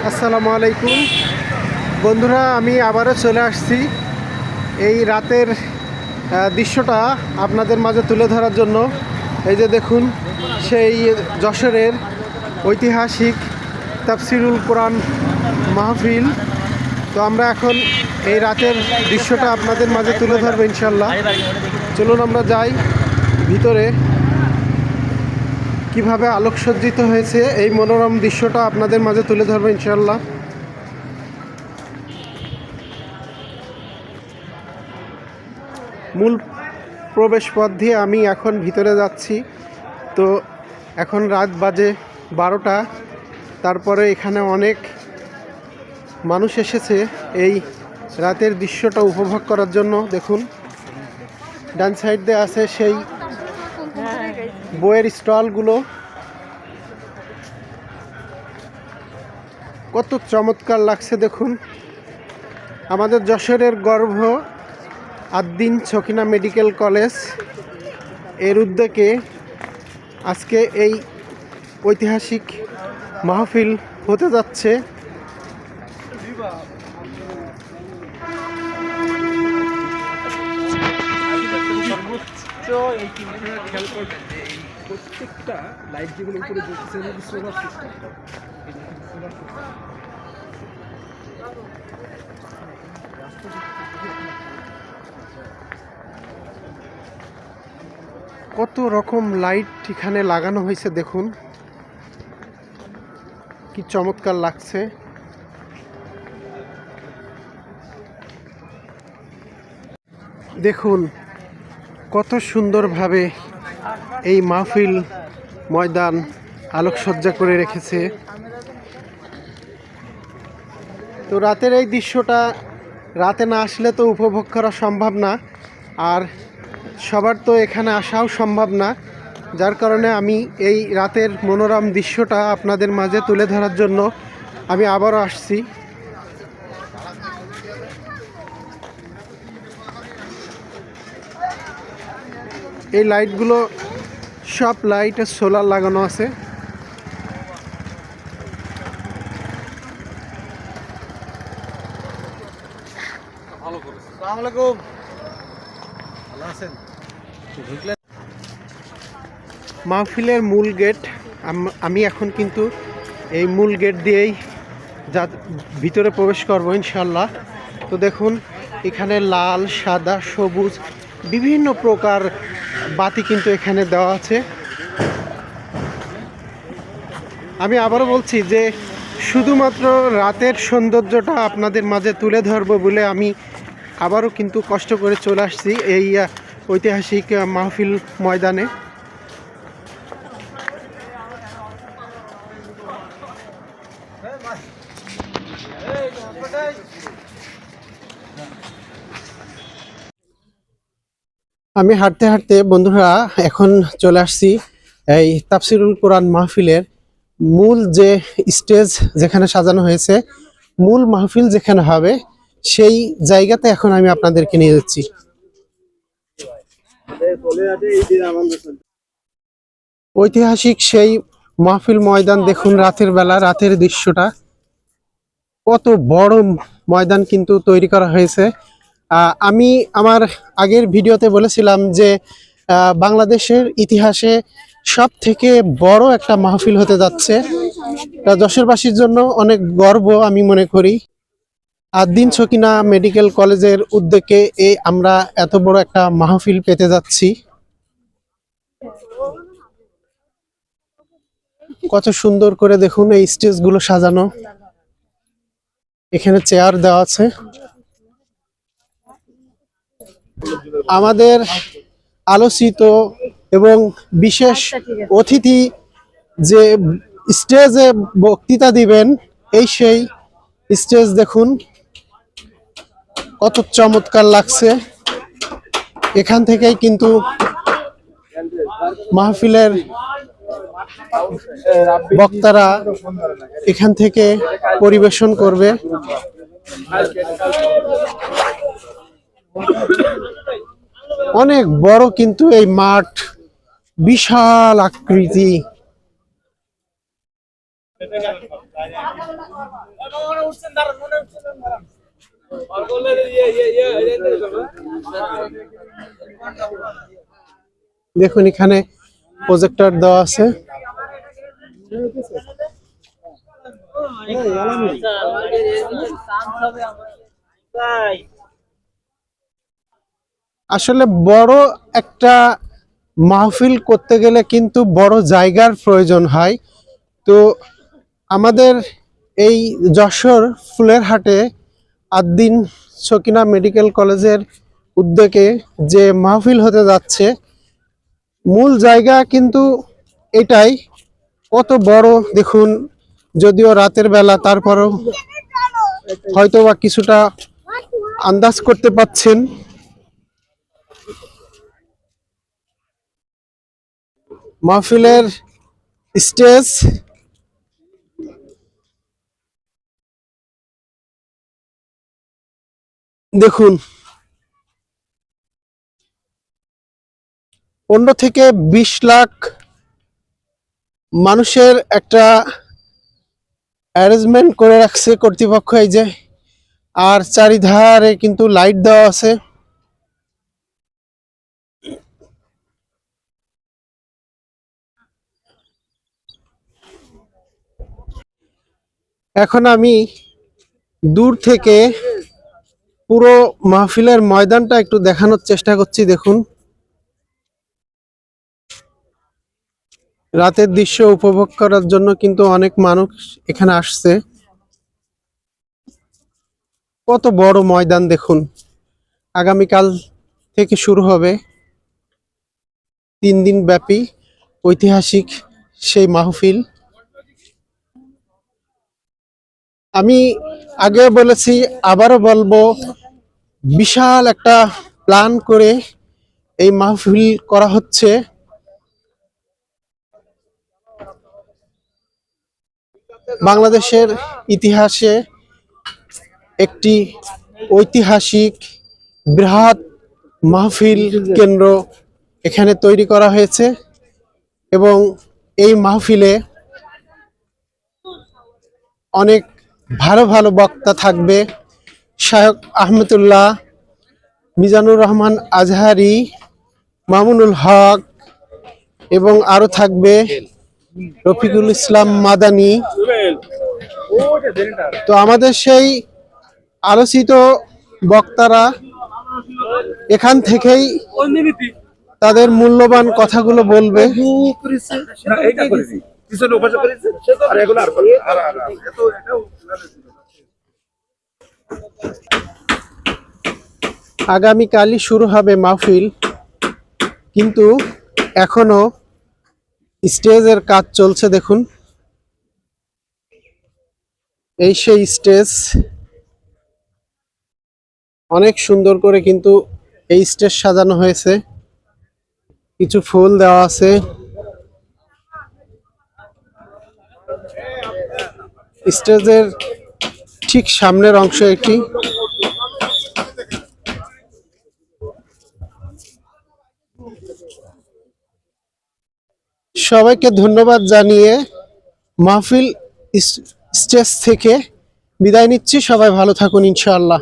আসসালামু আলাইকুম বন্ধুরা, আমি আবারও চলে আসছি এই রাতের দৃশ্যটা আপনাদের মাঝে তুলে ধরার জন্য। এই যে দেখুন, সেই যশোরের ঐতিহাসিক তাফসিরুল কোরআন মাহফিল। তো আমরা এখন এই রাতের দৃশ্যটা আপনাদের মাঝে তুলে ধরবো ইনশাল্লাহ। চলুন আমরা যাই ভিতরে। কিভাবে আলোকসজ্জিত হয়েছে এই মনোরম দৃশ্যটা আপনাদের মাঝে তুলে ধরবো ইনশাল্লাহ। মূল প্রবেশ পথ দিয়ে আমি এখন ভিতরে যাচ্ছি। তো এখন রাত বাজে 12টা। তারপরে এখানে অনেক মানুষ এসেছে এই রাতের দৃশ্যটা উপভোগ করার জন্য। দেখুন, ডান সাইড দিয়ে আছে সেই বইয়ের স্টলগুলো। কত চমৎকার লাগছে দেখুন। আমাদের যশোরের গর্ব আদ্দিন ছকিনা মেডিকেল কলেজ এর উদ্যোগে আজকে এই ঐতিহাসিক মাহফিল হতে যাচ্ছে। প্রত্যেকটা লাইট যেগুলো উপরে জ্বলতেছে সোলার সিস্টেম। কত রকম লাইট এখানে লাগানো হয়েছে দেখুন, কি চমৎকার লাগছে। দেখুন কত সুন্দরভাবে এই মাহফিল ময়দান আলোকসজ্জা করে রেখেছে। তো রাতের এই দৃশ্যটা রাতে না আসলে তো উপভোগ করা সম্ভব না, আর সবার তো এখানে আসাও সম্ভব না। যার কারণে আমি এই রাতের মনোরম দৃশ্যটা আপনাদের মাঝে তুলে ধরার জন্য আমি আবারও আসছি। এই লাইটগুলো সব লাইটে সোলার লাগানো আছে। মাহফিলের মূল গেট। আমি এখন কিন্তু এই মূল গেট দিয়েই ভিতরে প্রবেশ করবো ইনশাল্লাহ। তো দেখুন, এখানে লাল, সাদা, সবুজ বিভিন্ন প্রকার বাতি কিন্তু এখানে দেওয়া আছে। আমি আবারও বলছি যে শুধুমাত্র রাতের সৌন্দর্যটা আপনাদের মাঝে তুলে ধরবো বলে আমি আবারও কিন্তু কষ্ট করে চলে আসছি এই ঐতিহাসিক মাহফিল ময়দানে। আমি হাঁটতে হাঁটতে বন্ধুরা এখন চলে আসছি এই তাফসিরুল কোরআন মাহফিলের মূল যে স্টেজ যেখানে সাজানো হয়েছে, মূল মাহফিল যেখানে হবে সেই জায়গাতে এখন আমি আপনাদেরকে নিয়ে যাচ্ছি। ঐতিহাসিক সেই মাহফিল ময়দান দেখুন, রাতের বেলা রাতের দৃশ্যটা। কত বড় ময়দান কিন্তু তৈরি করা হয়েছে। আমি আমার আগের ভিডিওতে বলেছিলাম যে বাংলাদেশের ইতিহাসে সব থেকে বড় একটা মাহফিল হতে যাচ্ছে। যশোরবাসীর জন্য অনেক গর্ব আমি মনে করি। আদ্দিন ছকিনা মেডিকেল কলেজের উদ্যোগে আমরা এত বড় একটা মাহফিল পেতে যাচ্ছি। কত সুন্দর করে দেখুন এই স্টেজগুলো সাজানো। এখানে চেয়ার দেওয়া আছে। আমাদের আলোচিত এবং বিশেষ অতিথি যে স্টেজে বক্তৃতা দিবেন, এই সেই স্টেজ দেখুন, কত চমৎকার লাগছে। এখান থেকেই কিন্তু মাহফিলের বক্তারা এখান থেকে পরিবেশন করবে। অনেক বড় কিন্তু এই মাঠ, বিশাল আকৃতি। দেখুন এখানে প্রজেক্টর দেওয়া আছে। আসলে বড় একটা মাহফিল করতে গেলে কিন্তু বড় জায়গার প্রয়োজন হয়। তো আমাদের এই যশোর ফুলের হাটে আদ্দিন সকিনা মেডিকেল কলেজের উদ্যোগে যে মাহফিল হতে যাচ্ছে, মূল জায়গা কিন্তু এটাই। কত বড় দেখুন, যদিও রাতের বেলা, তারপরেও হয়তোবা কিছুটা আন্দাজ করতে পাচ্ছেন। মাহফিলের স্টেজ দেখুন, 15 থেকে 20 লাখ মানুষের একটা অ্যারেঞ্জমেন্ট করে রাখছে কর্তৃপক্ষ। এই যে, আর চারিধারে কিন্তু লাইট দেওয়া আছে। এখন আমি দূর থেকে পুরো মাহফিলের ময়দানটা একটু দেখানোর চেষ্টা করছি। দেখুন, রাতের দৃশ্য উপভোগ করার জন্য কিন্তু অনেক মানুষ এখানে আসছে। কত বড় ময়দান দেখুন। আগামীকাল থেকে শুরু হবে 3 দিন ব্যাপী ঐতিহাসিক সেই মাহফিল। আমি আগে বলেছি, আবারও বলবো, বিশাল একটা প্ল্যান করে এই মাহফিল করা হচ্ছে। বাংলাদেশের ইতিহাসে একটি ঐতিহাসিক বৃহৎ মাহফিল কেন্দ্র এখানে তৈরি করা হয়েছে এবং এই মাহফিলে অনেক ভালো ভালো বক্তা থাকবে। শায়খ আহমেদুল্লাহ, মিজানুর রহমান আজহারি, মামুনুল হক এবং আরো থাকবে রফিকুল ইসলাম মাদানী। তো আমাদের সেই আলোচিত বক্তারা এখান থেকেই তাদের মূল্যবান কথাগুলো বলবে। আগামীকালই শুরু হবে মাহফিল, কিন্তু এখনো স্টেজের কাজ চলছে। দেখুন, এই সেই স্টেজ। অনেক সুন্দর করে কিন্তু এই স্টেজ সাজানো হয়েছে, কিছু ফুল দেওয়া আছে। স্টেজের ঠিক সামনের অংশ এটি। সবাইকে ধন্যবাদ জানিয়ে মাহফিল স্টেজ থেকে বিদায় নিচ্ছি। সবাই ভালো থাকুন, ইনশাআল্লাহ।